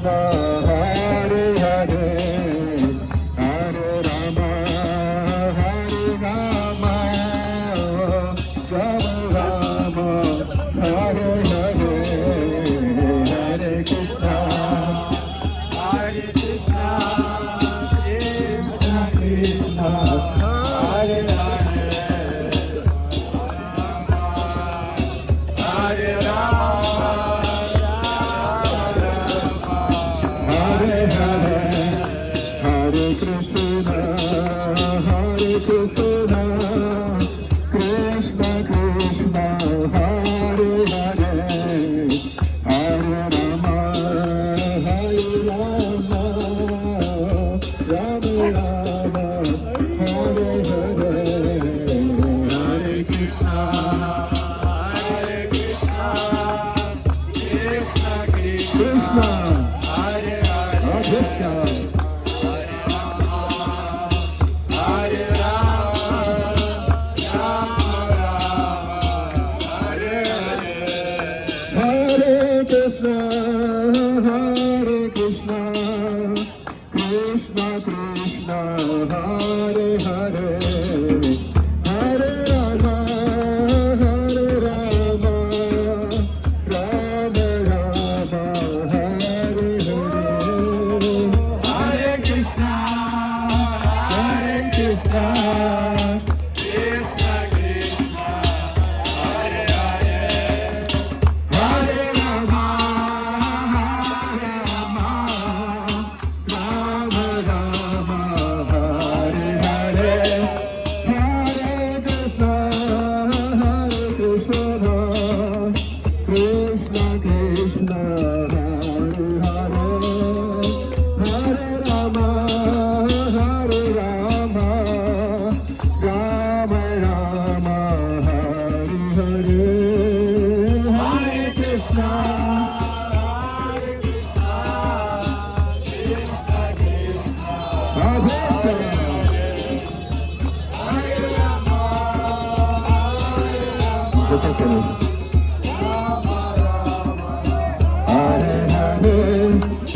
Hare Hare, Hare Rama, Hare Rama, Rama Rama, Hare Hare, Hare Krishna, Hare Krishna, Krishna Krishna, Hare Hare, Hare Rama, Hare Hare, Hare Krishna, Hare Krishna, Krishna Krishna, Hare Hare, Hare Rama, Hare Rama, Rama Rama, Hare Hare, Hare Krishna, Hare Krishna, Krishna Krishna, Hare Hare, Radhe Shyam. Hare Rama, Rama Rama, Hare Hare. Hare Krishna, Hare Krishna, Krishna Krishna, Hare Hare, Hare Rama, Hare Rama, Rama Rama, Hare Hare. Hare Krishna, Hare Krishna, Krishna Krishna, Hare Hare, Hare Rama, Hare Rama, Rama Rama, Hare Hare, Hare Krishna, Hare Krishna, Krishna Krishna, Hare Hare, Hare Rama, Hare Rama, Rama Rama, Hare Hare, Hare Krishna, Hare Krishna, Krishna Krishna, Radhe Shyam. Hare Rama, Hare Rama.